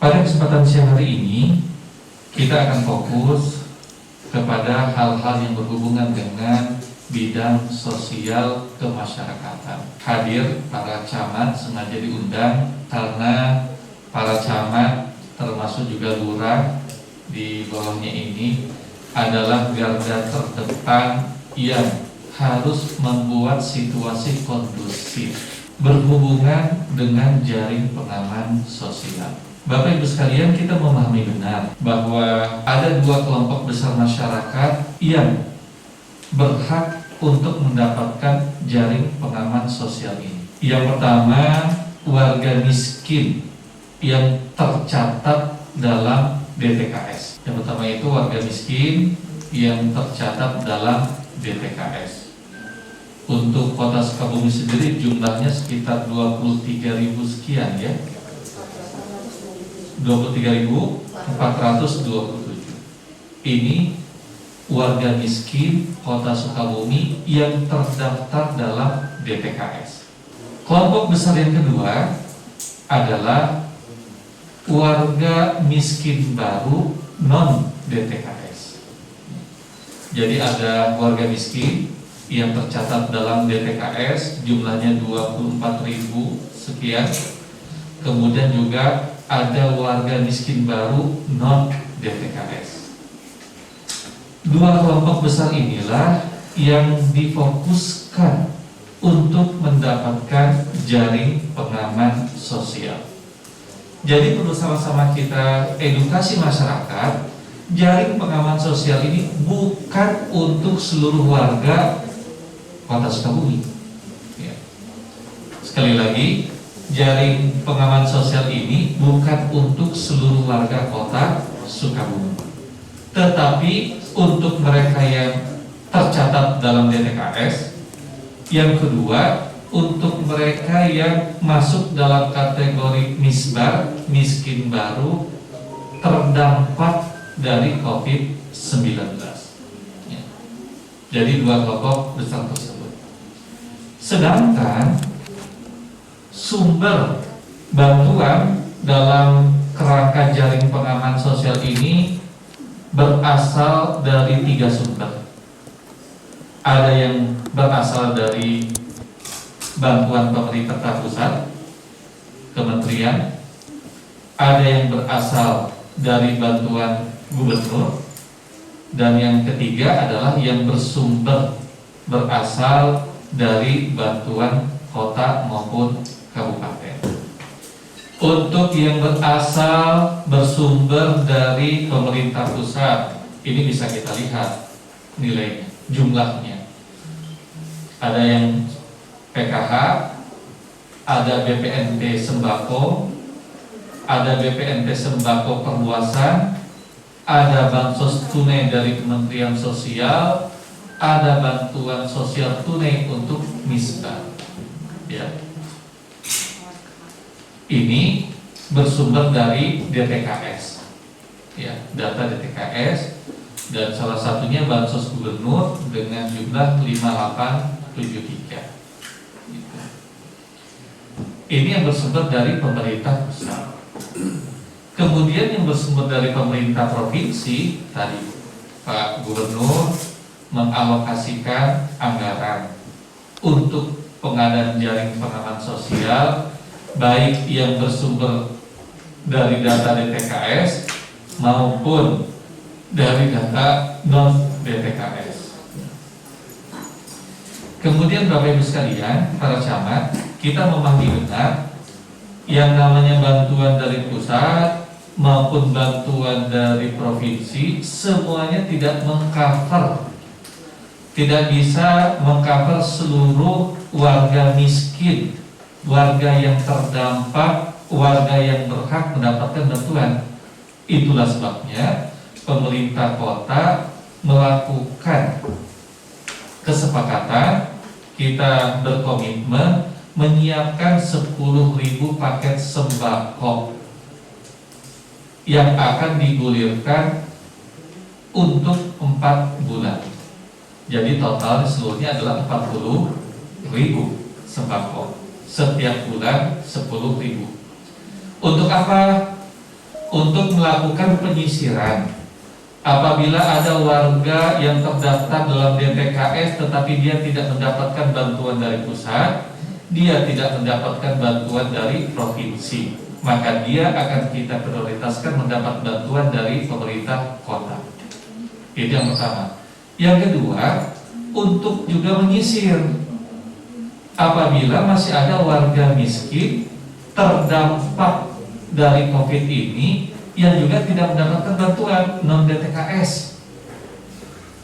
Pada kesempatan siang hari ini, kita akan fokus kepada hal-hal yang berhubungan dengan bidang sosial kemasyarakatan. Hadir para camat sengaja diundang karena para camat termasuk juga lurah di bawahnya ini adalah garda terdepan yang harus membuat situasi kondusif berhubungan dengan jaring pengaman sosial. Bapak Ibu sekalian, kita memahami benar bahwa ada dua kelompok besar masyarakat yang berhak untuk mendapatkan jaring pengaman sosial ini. Yang pertama, warga miskin yang tercatat dalam DTKS. Yang pertama itu warga miskin yang tercatat dalam DTKS. Untuk kota Sukabumi sendiri jumlahnya sekitar 23.000 sekian ya. 23.427. Ini warga miskin kota Sukabumi yang terdaftar dalam DTKS. Kelompok besar yang kedua adalah warga miskin baru non DTKS. Jadi ada warga miskin yang tercatat dalam DTKS jumlahnya 24.000 sekian. Kemudian juga ada warga miskin baru non DTKS. Dua kelompok besar inilah yang difokuskan untuk mendapatkan jaring pengaman sosial. Jadi perlu sama-sama kita edukasi masyarakat, jaring pengaman sosial ini bukan untuk seluruh warga kota Sukabumi. Ya. Sekali lagi, jaring pengaman sosial ini bukan untuk seluruh warga kota Sukabumi, tetapi untuk mereka yang tercatat dalam DTKS. Yang kedua, untuk mereka yang masuk dalam kategori misbar, miskin baru, terdampak dari COVID-19. Ya. Jadi dua kelompok besar tersebut. Sedangkan sumber bantuan dalam kerangka jaring pengaman sosial ini berasal dari 3 sumber. Ada yang berasal dari bantuan pemerintah pusat, kementerian. Ada yang berasal dari bantuan gubernur. Dan yang ketiga adalah yang berasal dari bantuan kota maupun kabupaten. Untuk yang bersumber dari pemerintah pusat, ini bisa kita lihat nilainya, jumlahnya. Ada yang PKH, ada BPNT sembako, ada BPNT sembako perluasan, ada bansos tunai dari Kementerian Sosial, ada bantuan sosial tunai untuk misbar. Ya. Ini bersumber dari DTKS, ya, data DTKS, dan salah satunya bansos gubernur dengan jumlah 5873. Gitu. Ini yang bersumber dari pemerintah pusat. Kemudian yang bersumber dari pemerintah provinsi, tadi Pak Gubernur mengalokasikan anggaran untuk pengadaan jaring pengaman sosial, baik yang bersumber dari data DTKS maupun dari data non DTKS. Kemudian Bapak Ibu sekalian, para camat, kita memahami benar yang namanya bantuan dari pusat maupun bantuan dari provinsi semuanya tidak bisa mengcover seluruh warga miskin, warga yang terdampak, warga yang berhak mendapatkan bantuan. Itulah sebabnya pemerintah kota melakukan kesepakatan, kita berkomitmen menyiapkan 10.000 paket sembako yang akan digulirkan untuk 4 bulan. Jadi total seluruhnya adalah 40.000 sembako. Setiap bulan 10.000. Untuk apa? untuk melakukan penyisiran. Apabila ada warga yang terdaftar dalam DTKS tetapi dia tidak mendapatkan bantuan dari pusat, dia tidak mendapatkan bantuan dari provinsi, maka dia akan kita prioritaskan mendapat bantuan dari pemerintah kota. Itu yang pertama. Yang kedua, untuk juga menyisir. Apabila masih ada warga miskin terdampak dari COVID ini yang juga tidak mendapatkan bantuan, non DTKS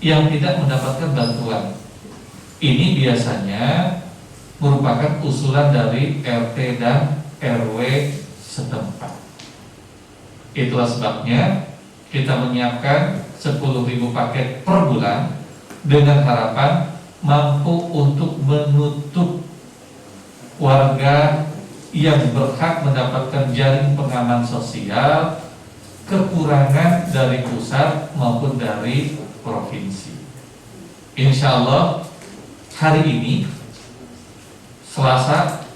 yang tidak mendapatkan bantuan, ini biasanya merupakan usulan dari RT dan RW setempat. Itulah sebabnya kita menyiapkan 10.000 paket per bulan dengan harapan mampu untuk menutup warga yang berhak mendapatkan jaring pengaman sosial kekurangan dari pusat maupun dari provinsi. Insya Allah hari ini Selasa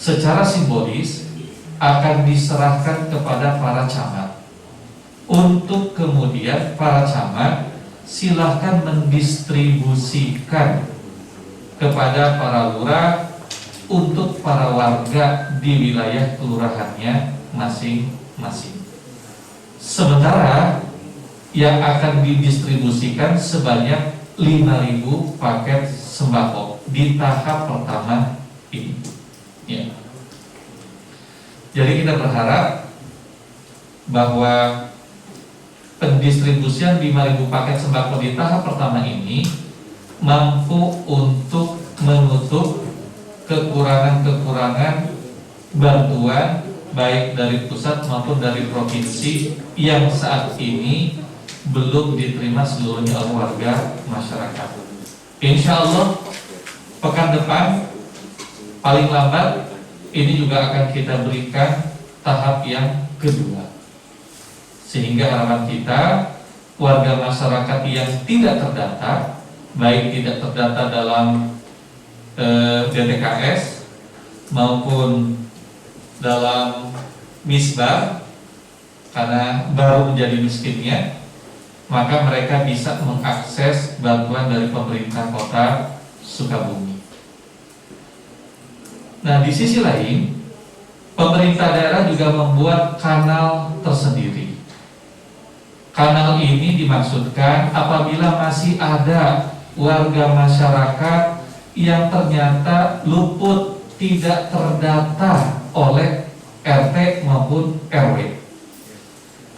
secara simbolis akan diserahkan kepada para camat untuk kemudian para camat silahkan mendistribusikan kepada para lurah untuk para warga di wilayah kelurahannya masing-masing. Sementara yang akan didistribusikan sebanyak 5.000 paket sembako di tahap pertama ini. Ya. Jadi kita berharap bahwa pendistribusian 5.000 paket sembako di tahap pertama ini mampu untuk menutup kekurangan-kekurangan bantuan baik dari pusat maupun dari provinsi yang saat ini belum diterima seluruhnya oleh warga masyarakat. Insya Allah pekan depan paling lambat ini juga akan kita berikan tahap yang kedua, sehingga harapan kita warga masyarakat yang tidak terdata, baik tidak terdata dalam DTKS maupun dalam misbah karena baru menjadi miskinnya, maka mereka bisa mengakses bantuan dari pemerintah kota Sukabumi. Nah, di sisi lain pemerintah daerah juga membuat kanal tersendiri. Kanal ini dimaksudkan apabila masih ada warga masyarakat yang ternyata luput tidak terdata oleh RT maupun RW.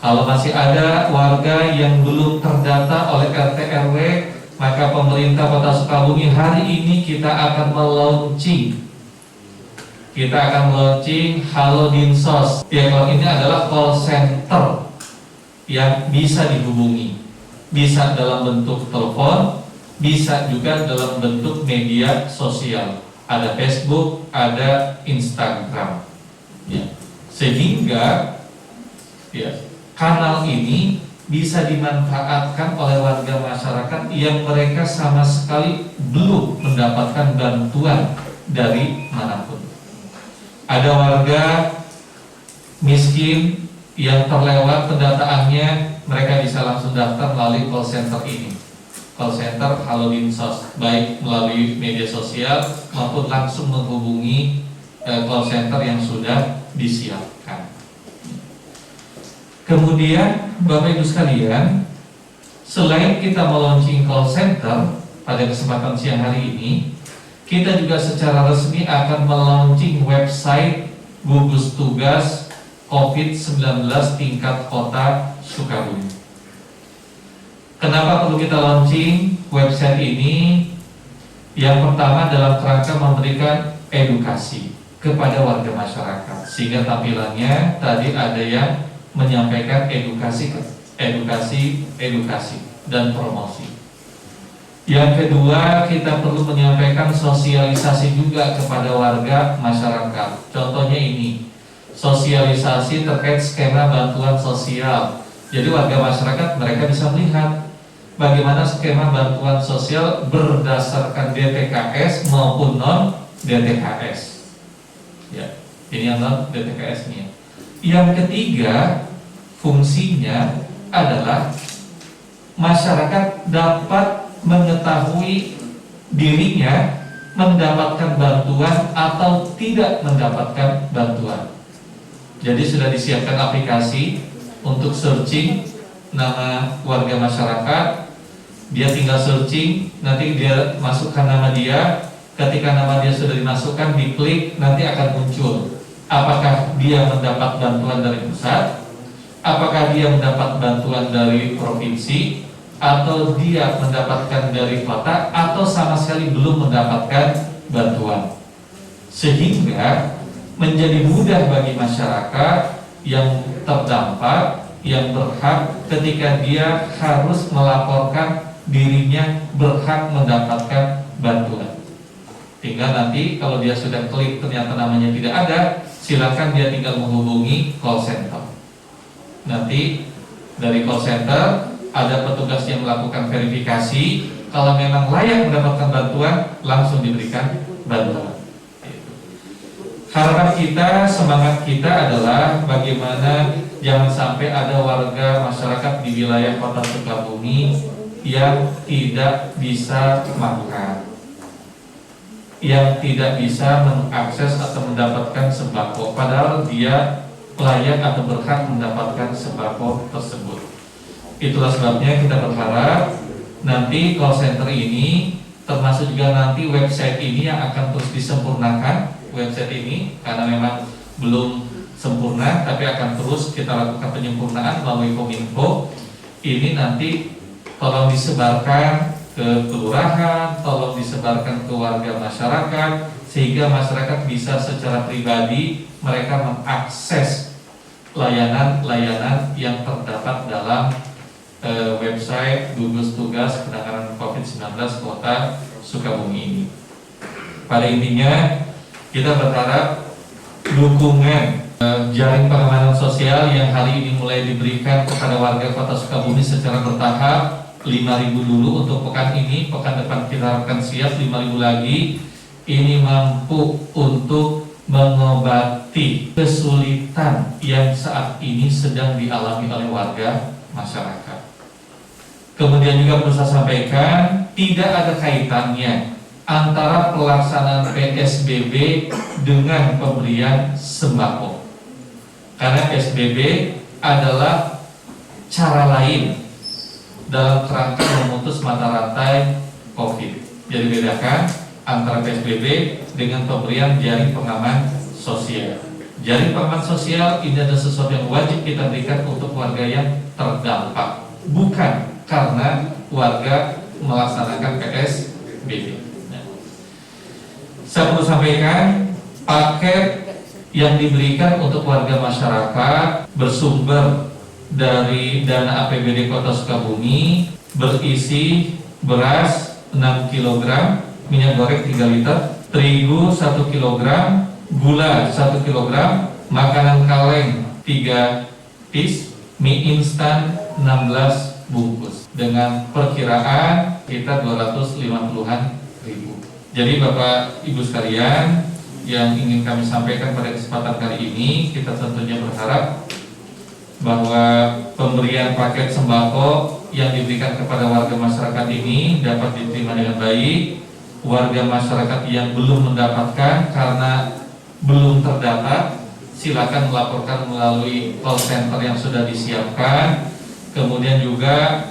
Kalau masih ada warga yang belum terdata oleh RT RW, maka pemerintah Kota Sukabumi hari ini kita akan melaunching Halo Dinsos. Ya, kalau ini adalah call center yang bisa dihubungi, bisa dalam bentuk telepon, bisa juga dalam bentuk media sosial. Ada Facebook, ada Instagram. Ya. Sehingga kanal ini bisa dimanfaatkan oleh warga masyarakat yang mereka sama sekali belum mendapatkan bantuan dari manapun. Ada warga miskin yang terlewat pendataannya, mereka bisa langsung daftar melalui call center ini. Call center Halo Dinsos, baik melalui media sosial maupun langsung menghubungi call center yang sudah disiapkan. Kemudian Bapak Ibu sekalian, selain kita melaunching call center pada kesempatan siang hari ini, kita juga secara resmi akan melaunching website gugus tugas COVID-19 tingkat kota Sukabumi. Kenapa perlu kita launching website ini? Yang pertama dalam kerangka memberikan edukasi kepada warga masyarakat, sehingga tampilannya tadi ada yang menyampaikan edukasi dan promosi. Yang kedua, kita perlu menyampaikan sosialisasi juga kepada warga masyarakat. Contohnya ini, sosialisasi terkait skema bantuan sosial. Jadi warga masyarakat mereka bisa melihat bagaimana skema bantuan sosial berdasarkan DTKS maupun non DTKS. Ya, ini yang non DTKS-nya. Yang ketiga, fungsinya adalah masyarakat dapat mengetahui dirinya mendapatkan bantuan atau tidak mendapatkan bantuan. Jadi sudah disiapkan aplikasi untuk searching nama warga masyarakat. Dia tinggal searching, nanti dia masukkan nama dia. Ketika nama dia sudah dimasukkan, diklik, nanti akan muncul apakah dia mendapat bantuan dari pusat, apakah dia mendapat bantuan dari provinsi, atau dia mendapatkan dari kota, atau sama sekali belum mendapatkan bantuan. Sehingga menjadi mudah bagi masyarakat yang terdampak, yang berhak, ketika dia harus melaporkan dirinya berhak mendapatkan bantuan. Tinggal nanti kalau dia sudah klik ternyata namanya tidak ada, silakan dia tinggal menghubungi call center. Nanti dari call center ada petugas yang melakukan verifikasi. Kalau memang layak mendapatkan bantuan, langsung diberikan bantuan. Harapan kita, semangat kita adalah bagaimana jangan sampai ada warga masyarakat di wilayah Kota Sukabumi yang tidak bisa makan, yang tidak bisa mengakses atau mendapatkan sembako, padahal dia layak atau berhak mendapatkan sembako tersebut. Itulah sebabnya kita berharap nanti call center ini, termasuk juga nanti website ini yang akan terus disempurnakan. Website ini karena memang belum sempurna, tapi akan terus kita lakukan penyempurnaan melalui Kominfo. Ini nanti tolong disebarkan ke kelurahan, tolong disebarkan ke warga masyarakat, sehingga masyarakat bisa secara pribadi mereka mengakses layanan-layanan yang terdapat dalam website gugus tugas penanganan COVID-19 Kota Sukabumi ini. Pada intinya kita berharap dukungan jaring pengaman sosial yang hari ini mulai diberikan kepada warga Kota Sukabumi secara bertahap, 5.000 dulu untuk pekan ini, pekan depan kita harapkan siap 5.000 lagi. Ini mampu untuk mengobati kesulitan yang saat ini sedang dialami oleh warga masyarakat. Kemudian juga perlu saya sampaikan, tidak ada kaitannya antara pelaksanaan PSBB dengan pemberian sembako. Karena PSBB adalah cara lain dalam kerangka memutus mata rantai COVID. Jadi bedakan antara PSBB dengan pemberian jaring pengaman sosial. Jaring pengaman sosial ini adalah sesuatu yang wajib kita berikan untuk warga yang terdampak, bukan karena warga melaksanakan PSBB. Saya perlu sampaikan, paket yang diberikan untuk warga masyarakat bersumber dari dana APBD Kota Sukabumi, berisi beras 6 kg, minyak goreng 3 liter, terigu 1 kg, gula 1 kg, makanan kaleng 3 piece, mie instan 16 bungkus, dengan perkiraan kita 250-an ribu. Jadi Bapak Ibu sekalian, yang ingin kami sampaikan pada kesempatan kali ini, kita tentunya berharap bahwa pemberian paket sembako yang diberikan kepada warga masyarakat ini dapat diterima dengan baik. Warga masyarakat yang belum mendapatkan karena belum terdata, silakan melaporkan melalui call center yang sudah disiapkan. Kemudian juga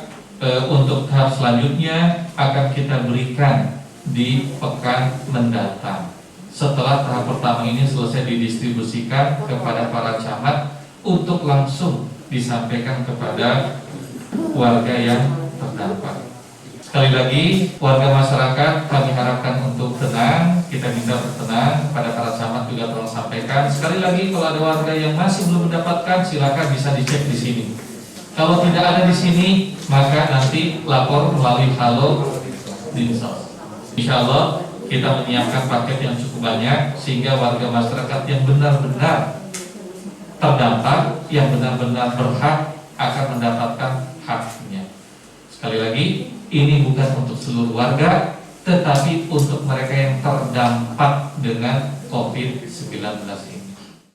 untuk tahap selanjutnya akan kita berikan di pekan mendatang. Setelah tahap pertama ini selesai didistribusikan kepada para camat untuk langsung disampaikan kepada warga yang terdampak. Sekali lagi, warga masyarakat kami harapkan untuk tenang, kita minta tenang pada para camat juga tolong sampaikan. Sekali lagi, kalau ada warga yang masih belum mendapatkan, silakan bisa dicek di sini. Kalau tidak ada di sini, maka nanti lapor melalui Halo Dinsos. Insya Allah kita menyiapkan paket yang cukup banyak sehingga warga masyarakat yang benar-benar terdampak, yang benar-benar berhak akan mendapatkan haknya. Sekali lagi, ini bukan untuk seluruh warga, tetapi untuk mereka yang terdampak dengan COVID-19.